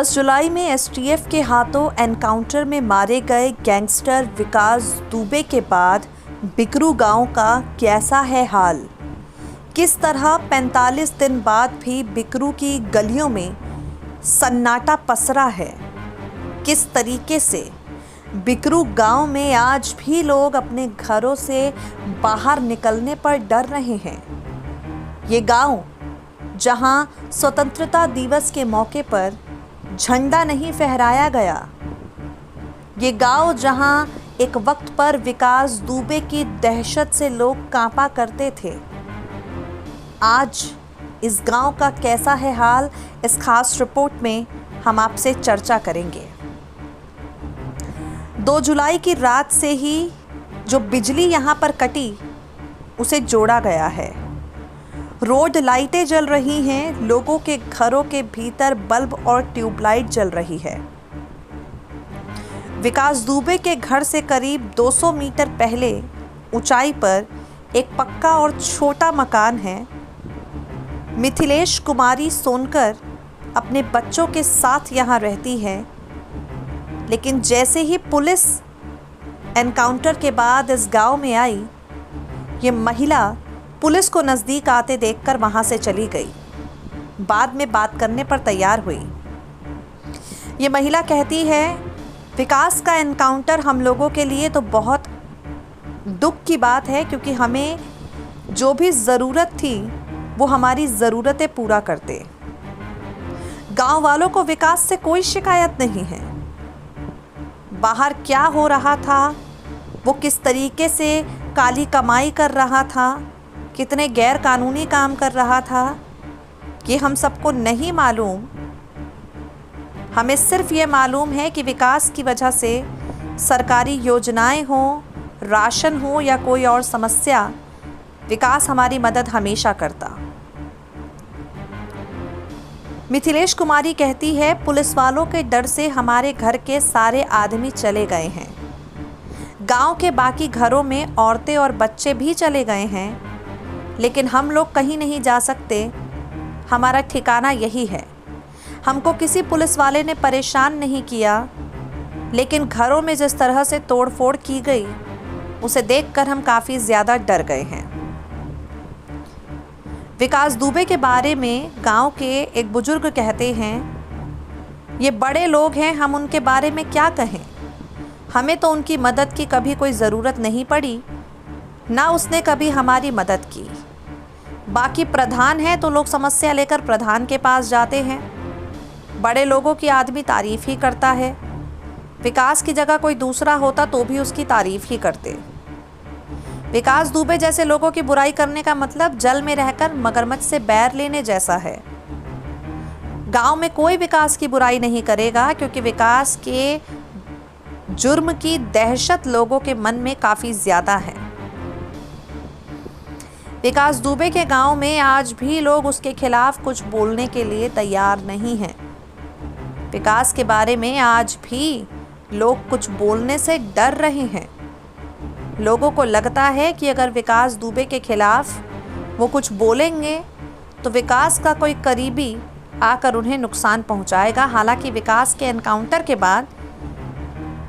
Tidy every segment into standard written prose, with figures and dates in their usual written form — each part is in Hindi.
10 जुलाई में एसटीएफ के हाथों एनकाउंटर में मारे गए गैंगस्टर विकास दुबे के बाद बिकरू गांव का कैसा है हाल। किस तरह 45 दिन बाद भी बिकरू की गलियों में सन्नाटा पसरा है। किस तरीके से बिकरू गांव में आज भी लोग अपने घरों से बाहर निकलने पर डर रहे हैं। ये गांव जहां स्वतंत्रता दिवस के मौके पर झंडा नहीं फहराया गया, ये गांव जहां एक वक्त पर विकास दुबे की दहशत से लोग कांपा करते थे, आज इस गांव का कैसा है हाल, इस खास रिपोर्ट में हम आपसे चर्चा करेंगे। 2 जुलाई की रात से ही जो बिजली यहां पर कटी उसे जोड़ा गया है। रोड लाइटें जल रही हैं, लोगों के घरों के भीतर बल्ब और ट्यूबलाइट जल रही है। विकास दुबे के घर से करीब 200 मीटर पहले ऊंचाई पर एक पक्का और छोटा मकान है। मिथिलेश कुमारी सोनकर अपने बच्चों के साथ यहां रहती है, लेकिन जैसे ही पुलिस एनकाउंटर के बाद इस गांव में आई, ये महिला पुलिस को नज़दीक आते देखकर वहां से चली गई। बाद में बात करने पर तैयार हुई। ये महिला कहती है, विकास का एनकाउंटर हम लोगों के लिए तो बहुत दुख की बात है, क्योंकि हमें जो भी ज़रूरत थी वो हमारी ज़रूरतें पूरा करते। गांव वालों को विकास से कोई शिकायत नहीं है। बाहर क्या हो रहा था, वो किस तरीके से काली कमाई कर रहा था, कितने गैर कानूनी काम कर रहा था, ये हम सबको नहीं मालूम। हमें सिर्फ ये मालूम है कि विकास की वजह से सरकारी योजनाएं हों, राशन हो या कोई और समस्या, विकास हमारी मदद हमेशा करता। मिथिलेश कुमारी कहती है, पुलिस वालों के डर से हमारे घर के सारे आदमी चले गए हैं। गांव के बाकी घरों में औरतें और बच्चे भी चले गए हैं, लेकिन हम लोग कहीं नहीं जा सकते। हमारा ठिकाना यही है। हमको किसी पुलिस वाले ने परेशान नहीं किया, लेकिन घरों में जिस तरह से तोड़फोड़ की गई उसे देखकर हम काफ़ी ज़्यादा डर गए हैं। विकास दुबे के बारे में गांव के एक बुजुर्ग कहते हैं, ये बड़े लोग हैं, हम उनके बारे में क्या कहें। हमें तो उनकी मदद की कभी कोई ज़रूरत नहीं पड़ी, ना उसने कभी हमारी मदद की। बाकी प्रधान है तो लोग समस्या लेकर प्रधान के पास जाते हैं। बड़े लोगों की आदमी तारीफ़ ही करता है। विकास की जगह कोई दूसरा होता तो भी उसकी तारीफ़ ही करते। विकास दुबे जैसे लोगों की बुराई करने का मतलब जल में रहकर मगरमच्छ से बैर लेने जैसा है। गांव में कोई विकास की बुराई नहीं करेगा, क्योंकि विकास के जुर्म की दहशत लोगों के मन में काफ़ी ज़्यादा है। विकास दुबे के गांव में आज भी लोग उसके खिलाफ कुछ बोलने के लिए तैयार नहीं हैं। विकास के बारे में आज भी लोग कुछ बोलने से डर रहे हैं। लोगों को लगता है कि अगर विकास दुबे के खिलाफ वो कुछ बोलेंगे तो विकास का कोई करीबी आकर उन्हें नुकसान पहुंचाएगा। हालांकि विकास के एनकाउंटर के बाद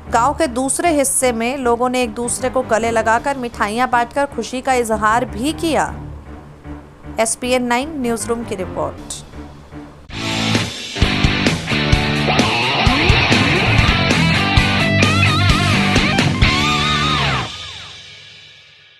गांव के दूसरे हिस्से में लोगों ने एक दूसरे को गले लगाकर मिठाइयां बांटकर खुशी का इजहार भी किया। SPN 9 न्यूज़ रूम की रिपोर्ट।